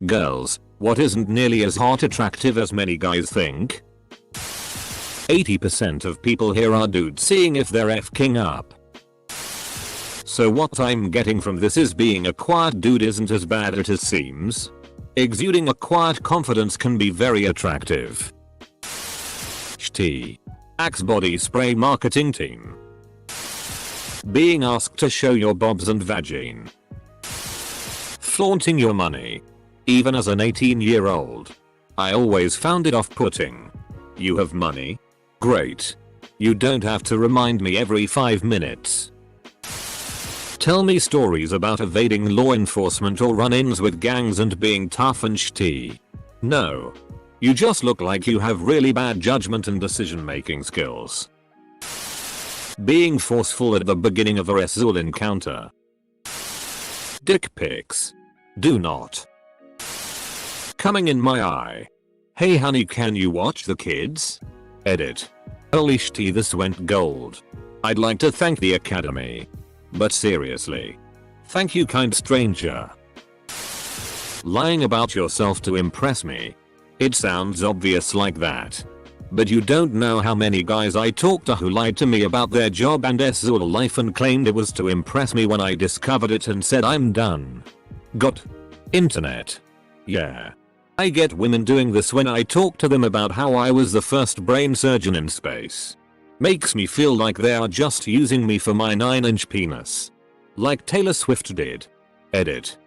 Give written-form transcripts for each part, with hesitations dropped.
Girls, what isn't nearly as hot attractive as many guys think? 80% of people here are dudes seeing if they're f-king up. So what I'm getting from this is being a quiet dude isn't as bad as it seems. Exuding a quiet confidence can be very attractive. Ht. Axe body spray marketing team. Being asked to show your bobs and vagine. Flaunting your money. Even as an 18-year-old. I always found it off-putting. You have money? Great. You don't have to remind me every 5 minutes. Tell me stories about evading law enforcement or run-ins with gangs and being tough and shitty. No. You just look like you have really bad judgment and decision-making skills. Being forceful at the beginning of a Resul encounter. Dick pics. Do not. Coming in my eye. Hey honey, can you watch the kids? Edit. Holy shit, this went gold. I'd like to thank the Academy. But seriously. Thank you, kind stranger. Lying about yourself to impress me. It sounds obvious like that. But you don't know how many guys I talked to who lied to me about their job and SZOL life and claimed it was to impress me when I discovered it and said I'm done. Got internet. Yeah. I get women doing this when I talk to them about how I was the first brain surgeon in space. Makes me feel like they are just using me for my 9-inch penis. Like Taylor Swift did. Edit.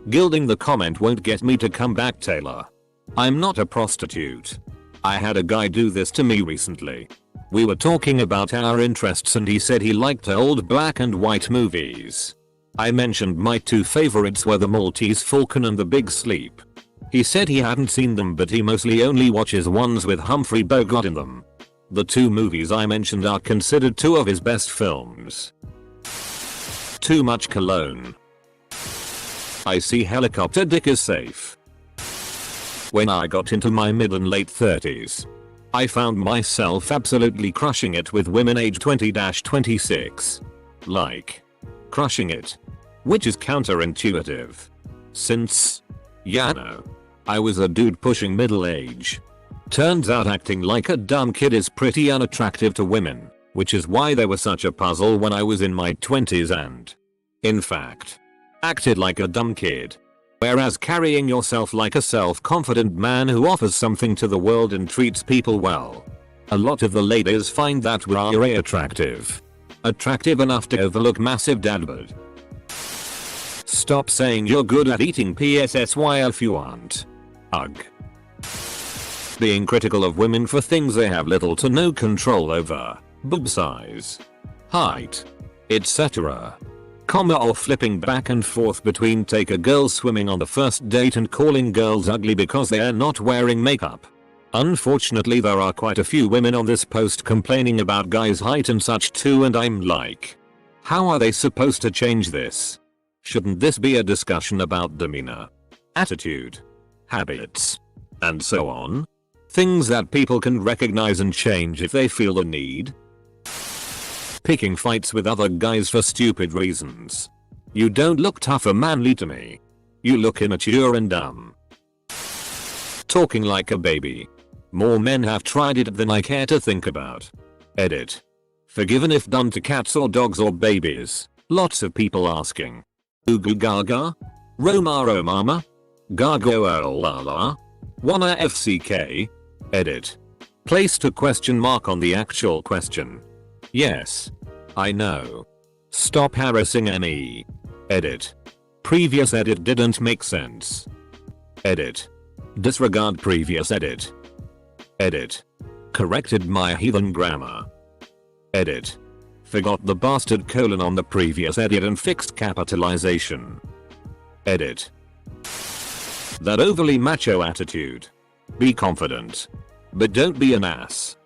Gilding the comment won't get me to come back, Taylor. I'm not a prostitute. I had a guy do this to me recently. We were talking about our interests and he said he liked old black and white movies. I mentioned my 2 favorites were The Maltese Falcon and The Big Sleep. He said he hadn't seen them but he mostly only watches ones with Humphrey Bogart in them. The 2 movies I mentioned are considered 2 of his best films. Too much cologne. I see helicopter dick is safe. When I got into my mid and late 30s, I found myself absolutely crushing it with women age 20-26. Like, crushing it. Which is counterintuitive. Since, yeah no, I was a dude pushing middle age. Turns out acting like a dumb kid is pretty unattractive to women, which is why they were such a puzzle when I was in my 20s and, in fact, acted like a dumb kid. Whereas carrying yourself like a self-confident man who offers something to the world and treats people well. A lot of the ladies find that very attractive. Attractive enough to overlook massive dad bod. Stop saying you're good at eating PSSY if you aren't. Ugh. Being critical of women for things they have little to no control over. Boob size. Height. Etc. Or flipping back and forth between take a girl swimming on the first date and calling girls ugly because they are not wearing makeup. Unfortunately there are quite a few women on this post complaining about guys' height and such too and I'm like, how are they supposed to change this? Shouldn't this be a discussion about demeanor, attitude, habits, and so on? Things that people can recognize and change if they feel the need? Picking fights with other guys for stupid reasons. You don't look tough or manly to me. You look immature and dumb. Talking like a baby. More men have tried it than I care to think about. Edit. Forgiven if done to cats or dogs or babies. Lots of people asking. Ugu gaga? Romaro mama? Gago la. Wanna FCK? Edit. Placed a question mark on the actual question. Yes. I know. Stop harassing me. Edit. Previous edit didn't make sense. Edit. Disregard previous edit. Edit. Corrected my heathen grammar. Edit. Forgot the bastard colon on the previous edit and fixed capitalization. Edit. That overly macho attitude. Be confident. But don't be an ass.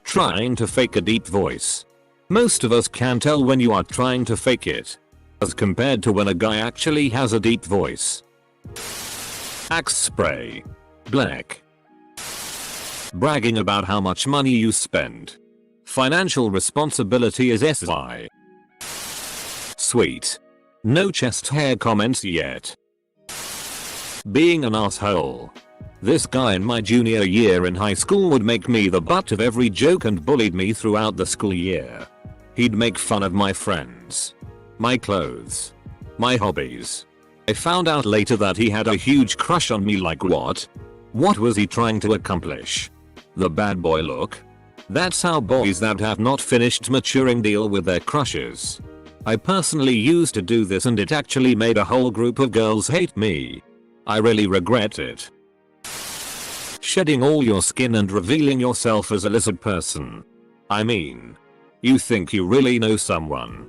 Trying to fake a deep voice. Most of us can tell when you are trying to fake it. As compared to when a guy actually has a deep voice. Axe spray. Black. Bragging about how much money you spend. Financial responsibility is SI. Sweet. No chest hair comments yet. Being an asshole. This guy in my junior year in high school would make me the butt of every joke and bullied me throughout the school year. He'd make fun of my friends, my clothes, my hobbies. I found out later that he had a huge crush on me. Like what? What was he trying to accomplish? The bad boy look? That's how boys that have not finished maturing deal with their crushes. I personally used to do this and it actually made a whole group of girls hate me. I really regret it. Shedding all your skin and revealing yourself as a lizard person. I mean, you think you really know someone.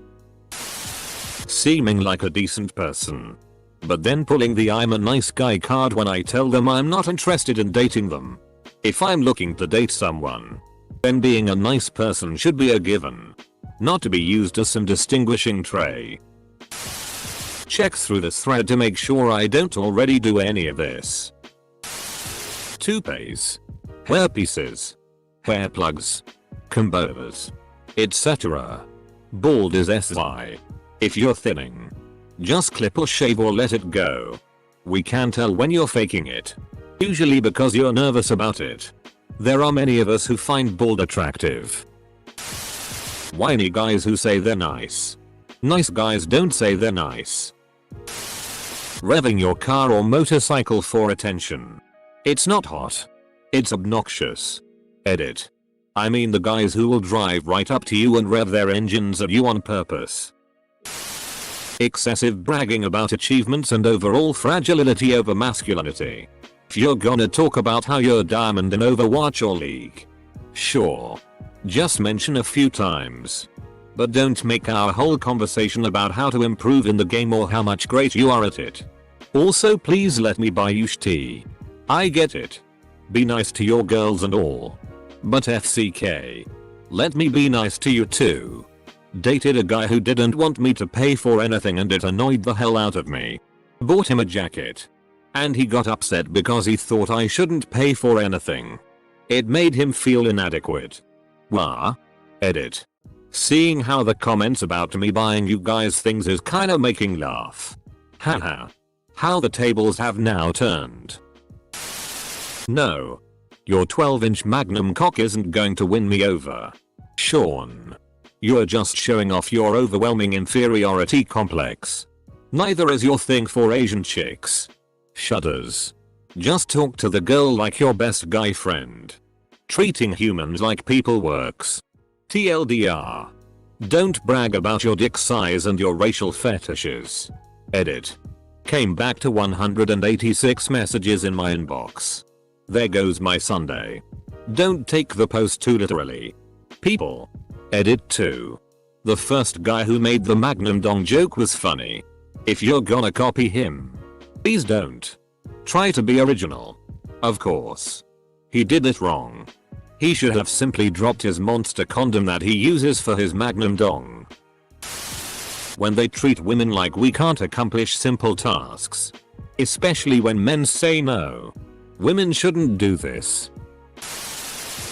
Seeming like a decent person, but then pulling the I'm a nice guy card when I tell them I'm not interested in dating them. If I'm looking to date someone, then being a nice person should be a given, not to be used as some distinguishing trait. Check through this thread to make sure I don't already do any of this. Toupees, hair pieces, hair plugs, combovers, etc. Bald is SY. If you're thinning, just clip or shave or let it go. We can tell when you're faking it, usually because you're nervous about it. There are many of us who find bald attractive. Whiny guys who say they're nice. Nice guys don't say they're nice. Revving your car or motorcycle for attention. It's not hot. It's obnoxious. Edit. I mean the guys who will drive right up to you and rev their engines at you on purpose. Excessive bragging about achievements and overall fragility over masculinity. If you're gonna talk about how you're diamond in Overwatch or League, sure, just mention a few times. But don't make our whole conversation about how to improve in the game or how much great you are at it. Also please let me buy you tea. I get it. Be nice to your girls and all. But FCK. Let me be nice to you too. Dated a guy who didn't want me to pay for anything and it annoyed the hell out of me. Bought him a jacket. And he got upset because he thought I shouldn't pay for anything. It made him feel inadequate. Wah. Edit. Seeing how the comments about me buying you guys things is kinda making laugh. Haha. How the tables have now turned. No. Your 12-inch magnum cock isn't going to win me over. Sean. You're just showing off your overwhelming inferiority complex. Neither is your thing for Asian chicks. Shudders. Just talk to the girl like your best guy friend. Treating humans like people works. TLDR. Don't brag about your dick size and your racial fetishes. Edit. Came back to 186 messages in my inbox. There goes my Sunday. Don't take the post too literally. People. Edit 2. The first guy who made the Magnum Dong joke was funny. If you're gonna copy him, please don't. Try to be original. Of course. He did it wrong. He should have simply dropped his monster condom that he uses for his Magnum Dong. When they treat women like we can't accomplish simple tasks. Especially when men say no. Women shouldn't do this.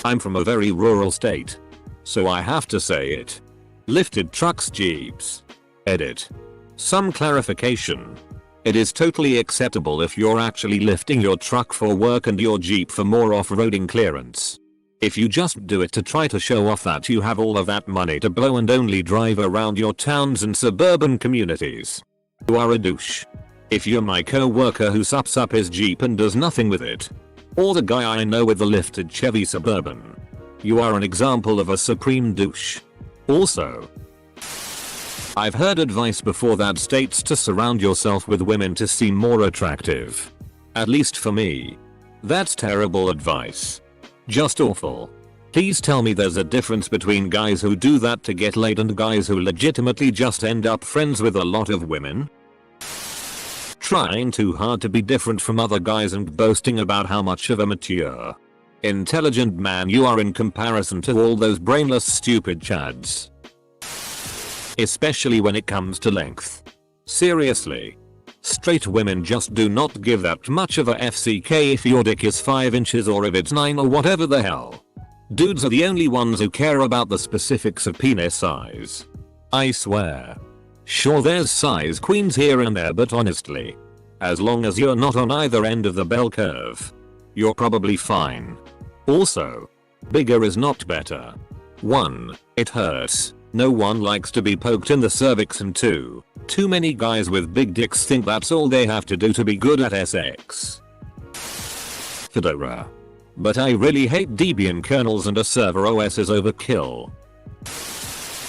I'm from a very rural state, so I have to say it. Lifted trucks, jeeps. Edit. Some clarification. It is totally acceptable if you're actually lifting your truck for work and your jeep for more off-roading clearance. If you just do it to try to show off that you have all of that money to blow and only drive around your towns and suburban communities, you are a douche. If you're my co-worker who sups up his jeep and does nothing with it, or the guy I know with the lifted Chevy Suburban, you are an example of a supreme douche. Also, I've heard advice before that states to surround yourself with women to seem more attractive. At least for me. That's terrible advice. Just awful. Please tell me there's a difference between guys who do that to get laid and guys who legitimately just end up friends with a lot of women. Trying too hard to be different from other guys and boasting about how much of a mature, intelligent man you are in comparison to all those brainless stupid chads. Especially when it comes to length. Seriously. Straight women just do not give that much of a FCK if your dick is 5 inches or if it's 9 or whatever the hell. Dudes are the only ones who care about the specifics of penis size. I swear. Sure, there's size queens here and there, but honestly, As long as you're not on either end of the bell curve, you're probably fine. Also, bigger is not better. 1. It hurts. No one likes to be poked in the cervix, and 2. Too many guys with big dicks think that's all they have to do to be good at sex. Fedora. But I really hate Debian kernels, and a server OS is overkill.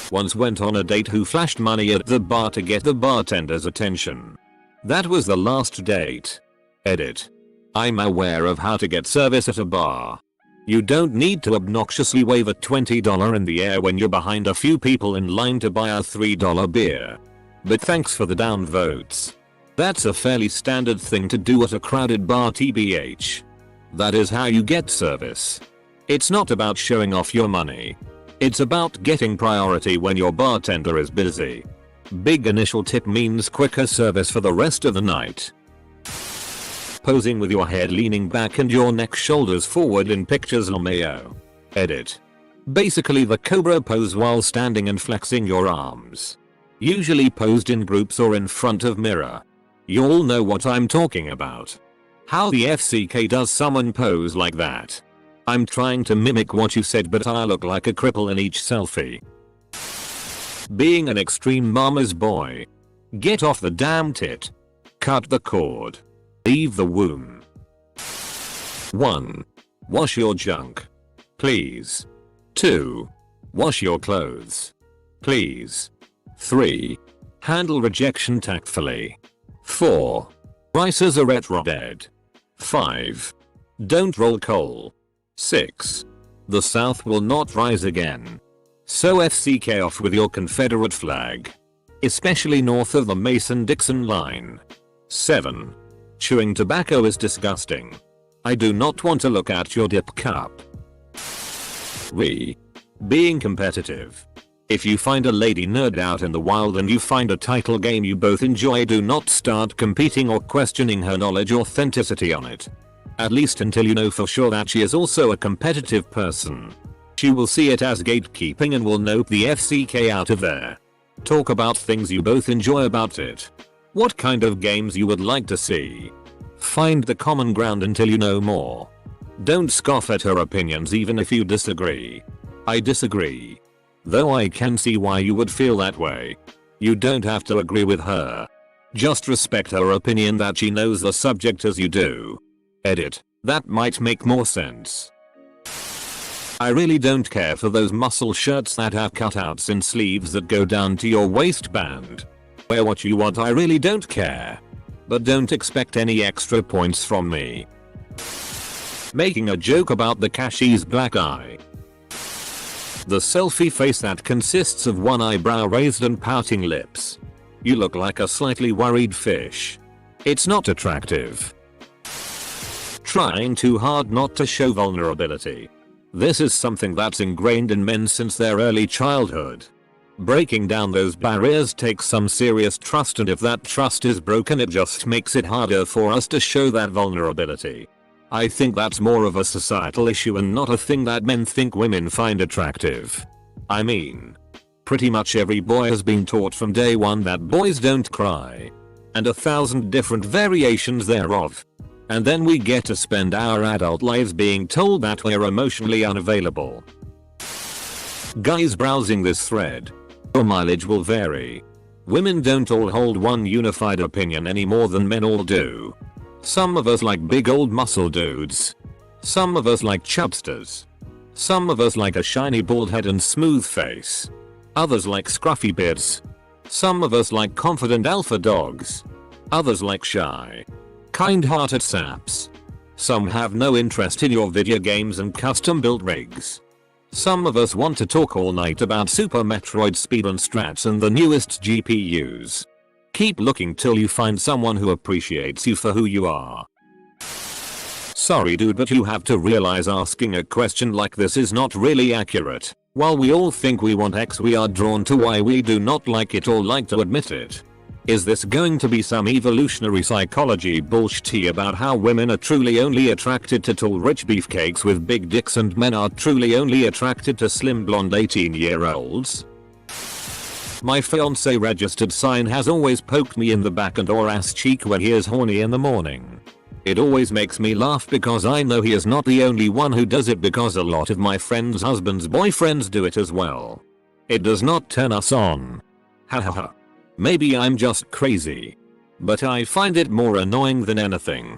Once went on a date who flashed money at the bar to get the bartender's attention. That was the last date. Edit. I'm aware of how to get service at a bar. You don't need to obnoxiously wave a $20 in the air when you're behind a few people in line to buy a $3 beer. But thanks for the downvotes. That's a fairly standard thing to do at a crowded bar, tbh. That is how you get service. It's not about showing off your money. It's about getting priority when your bartender is busy. Big initial tip means quicker service for the rest of the night. Posing with your head leaning back and your neck shoulders forward in pictures LMAO. Edit. Basically the cobra pose while standing and flexing your arms. Usually posed in groups or in front of mirror. You all know what I'm talking about. How the FCK does someone pose like that? I'm trying to mimic what you said, but I look like a cripple in each selfie. Being an extreme mama's boy. Get off the damn tit. Cut the cord. Leave the womb. 1. Wash your junk. Please. 2. Wash your clothes. Please. 3. Handle rejection tactfully. 4. Rice as a retro dead. 5. Don't roll coal. 6. The South will not rise again. So FCK off with your Confederate flag. Especially north of the Mason-Dixon line. 7. Chewing tobacco is disgusting. I do not want to look at your dip cup. 3. Being competitive. If you find a lady nerd out in the wild and you find a title game you both enjoy, do not start competing or questioning her knowledge or authenticity on it. At least until you know for sure that she is also a competitive person. She will see it as gatekeeping and will nope the FCK out of there. Talk about things you both enjoy about it. What kind of games you would like to see. Find the common ground until you know more. Don't scoff at her opinions even if you disagree. I disagree. Though I can see why you would feel that way. You don't have to agree with her. Just respect her opinion that she knows the subject as you do. Edit. That might make more sense. I really don't care for those muscle shirts that have cutouts in sleeves that go down to your waistband. Wear what you want, I really don't care. But don't expect any extra points from me. Making a joke about the cashier's black eye. The selfie face that consists of one eyebrow raised and pouting lips. You look like a slightly worried fish. It's not attractive. Trying too hard not to show vulnerability. This is something that's ingrained in men since their early childhood. Breaking down those barriers takes some serious trust, and if that trust is broken it just makes it harder for us to show that vulnerability. I think that's more of a societal issue and not a thing that men think women find attractive. I mean, pretty much every boy has been taught from day one that boys don't cry. And 1,000 different variations thereof. And then we get to spend our adult lives being told that we're emotionally unavailable. Guys browsing this thread. Your mileage will vary. Women don't all hold one unified opinion any more than men all do. Some of us like big old muscle dudes. Some of us like chubsters. Some of us like a shiny bald head and smooth face. Others like scruffy beards. Some of us like confident alpha dogs. Others like shy, kind-hearted saps. Some have no interest in your video games and custom-built rigs. Some of us want to talk all night about Super Metroid speed and strats and the newest GPUs. Keep looking till you find someone who appreciates you for who you are. Sorry dude, but you have to realize asking a question like this is not really accurate. While we all think we want X, we are drawn to Y. We do not like it or like to admit it. Is this going to be some evolutionary psychology bullshit about how women are truly only attracted to tall rich beefcakes with big dicks and men are truly only attracted to slim blonde 18-year-olds? My fiance registered sign has always poked me in the back and or ass cheek when he is horny in the morning. It always makes me laugh because I know he is not the only one who does it, because a lot of my friends' husbands' boyfriends do it as well. It does not turn us on. Hahaha. Maybe I'm just crazy. But I find it more annoying than anything.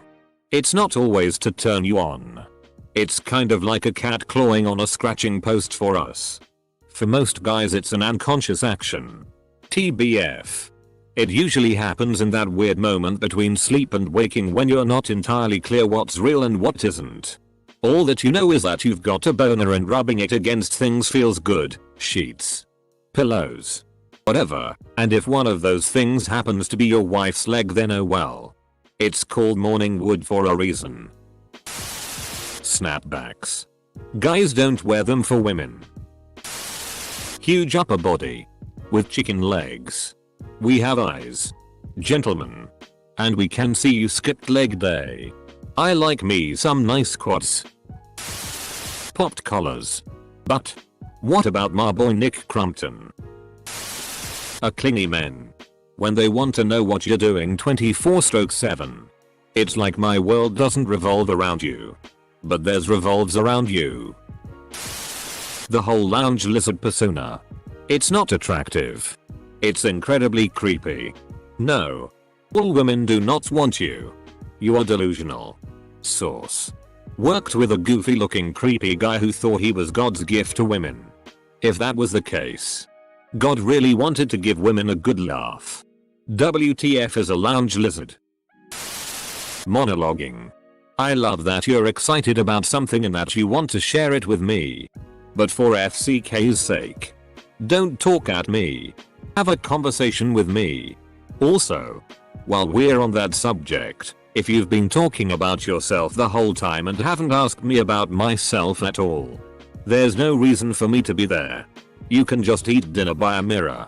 It's not always to turn you on. It's kind of like a cat clawing on a scratching post for us. For most guys it's an unconscious action. TBF. It usually happens in that weird moment between sleep and waking when you're not entirely clear what's real and what isn't. All that you know is that you've got a boner and rubbing it against things feels good. Sheets. Pillows. Whatever, and if one of those things happens to be your wife's leg, then oh well. It's called morning wood for a reason. Snapbacks. Guys don't wear them for women. Huge upper body. With chicken legs. We have eyes. Gentlemen. And we can see you skipped leg day. I like me some nice quads. Popped collars. But. What about my boy Nick Crumpton? A clingy men. When they want to know what you're doing 24/7. It's like my world doesn't revolve around you. But theirs revolves around you. The whole lounge lizard persona. It's not attractive. It's incredibly creepy. No. All women do not want you. You are delusional. Source. Worked with a goofy looking creepy guy who thought he was God's gift to women. If that was the case, God really wanted to give women a good laugh. WTF is a lounge lizard. Monologuing. I love that you're excited about something and that you want to share it with me. But for FCK's sake, don't talk at me. Have a conversation with me. Also, while we're on that subject, if you've been talking about yourself the whole time and haven't asked me about myself at all, there's no reason for me to be there. You can just eat dinner by a mirror.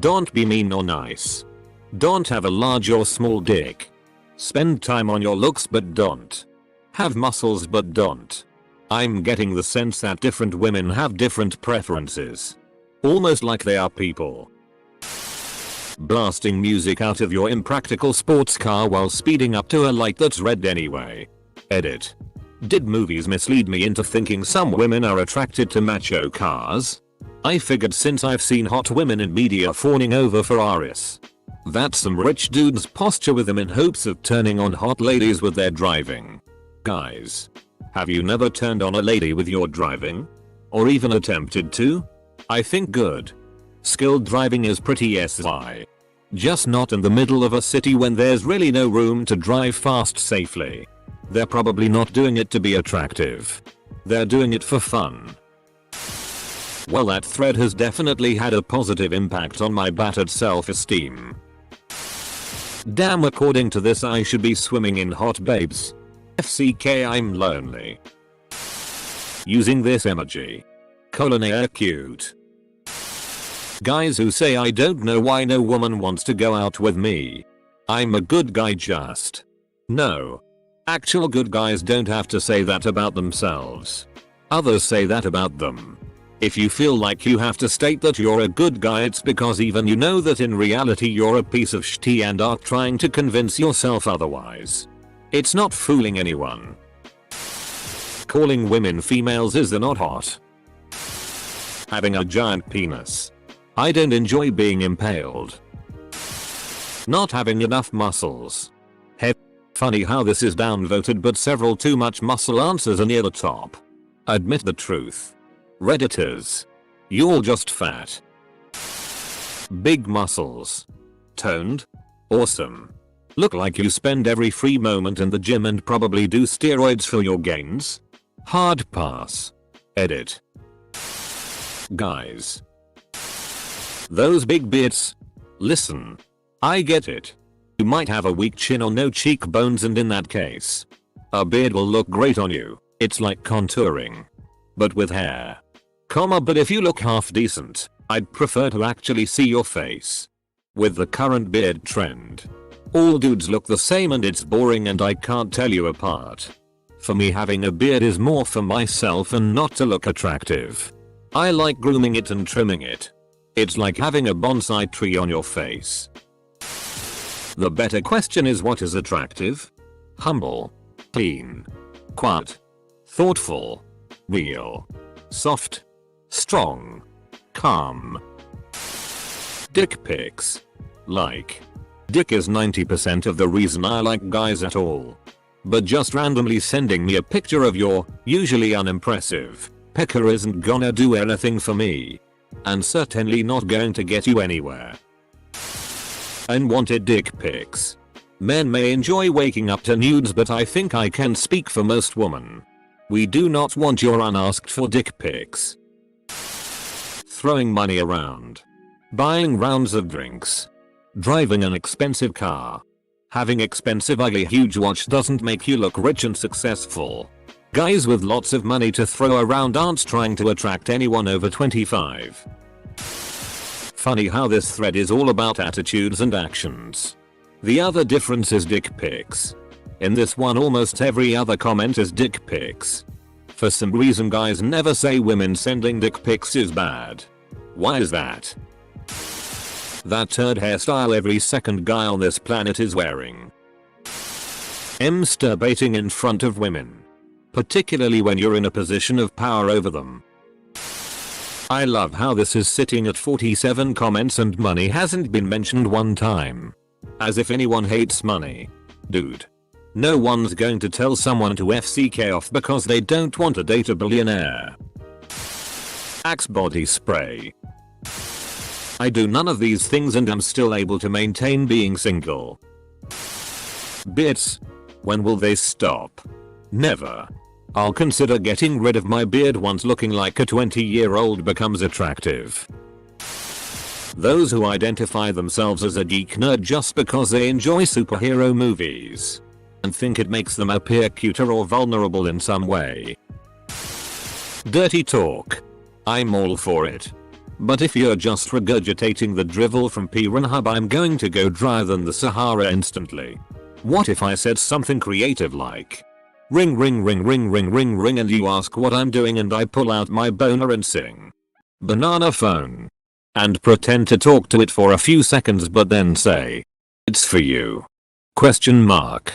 Don't be mean or nice. Don't have a large or small dick. Spend time on your looks but don't. Have muscles but don't. I'm getting the sense that different women have different preferences. Almost like they are people. Blasting music out of your impractical sports car while speeding up to a light that's red anyway. Edit. Did movies mislead me into thinking some women are attracted to macho cars? I figured since I've seen hot women in media fawning over Ferraris, that's some rich dude's posture with them in hopes of turning on hot ladies with their driving. Guys, have you never turned on a lady with your driving? Or even attempted to? I think good. Skilled driving is pretty SI. Just not in the middle of a city when there's really no room to drive fast safely. They're probably not doing it to be attractive. They're doing it for fun. Well, that thread has definitely had a positive impact on my battered self-esteem. Damn, according to this I should be swimming in hot babes. FCK, I'm lonely. Using this emoji. Air cute. Guys who say I don't know why no woman wants to go out with me. I'm a good guy just. No. Actual good guys don't have to say that about themselves. Others say that about them. If you feel like you have to state that you're a good guy, it's because even you know that in reality you're a piece of shit and are trying to convince yourself otherwise. It's not fooling anyone. Calling women females is not hot. Having a giant penis. I don't enjoy being impaled. Not having enough muscles. Funny how this is downvoted, but several too much muscle answers are near the top. Admit the truth. Redditors. You're just fat. Big muscles. Toned. Awesome. Look like you spend every free moment in the gym and probably do steroids for your gains. Hard pass. Edit. Guys. Those big beards. Listen. I get it. You might have a weak chin or no cheekbones, and in that case, a beard will look great on you. It's like contouring. But with hair. But if you look half decent, I'd prefer to actually see your face. With the current beard trend, all dudes look the same and it's boring and I can't tell you apart. For me, having a beard is more for myself and not to look attractive. I like grooming it and trimming it. It's like having a bonsai tree on your face. The better question is, what is attractive? Humble, clean, quiet, thoughtful, real, soft, strong, calm. Dick pics. Like. Dick is 90% of the reason I like guys at all. But just randomly sending me a picture of your, usually unimpressive, pecker isn't gonna do anything for me. And certainly not going to get you anywhere. Unwanted dick pics. Men may enjoy waking up to nudes, but I think I can speak for most women. We do not want your unasked for dick pics. Throwing money around. Buying rounds of drinks. Driving an expensive car. Having expensive ugly huge watch doesn't make you look rich and successful. Guys with lots of money to throw around aren't trying to attract anyone over 25. Funny how this thread is all about attitudes and actions. The other difference is dick pics. In this one almost every other comment is dick pics. For some reason guys never say women sending dick pics is bad. Why is that? That turd hairstyle every second guy on this planet is wearing. Masturbating in front of women. Particularly when you're in a position of power over them. I love how this is sitting at 47 comments and money hasn't been mentioned one time. As if anyone hates money. Dude. No one's going to tell someone to FCK off because they don't want to date a billionaire. Axe body spray. I do none of these things and am still able to maintain being single. Bits. When will they stop? Never. I'll consider getting rid of my beard once looking like a 20-year-old becomes attractive. Those who identify themselves as a geek nerd just because they enjoy superhero movies and think it makes them appear cuter or vulnerable in some way. Dirty talk. I'm all for it. But if you're just regurgitating the drivel from Pornhub, I'm going to go drier than the Sahara instantly. What if I said something creative like, ring ring ring ring ring ring ring, and you ask what I'm doing and I pull out my boner and sing banana phone and pretend to talk to it for a few seconds but then say, it's for you? Question mark.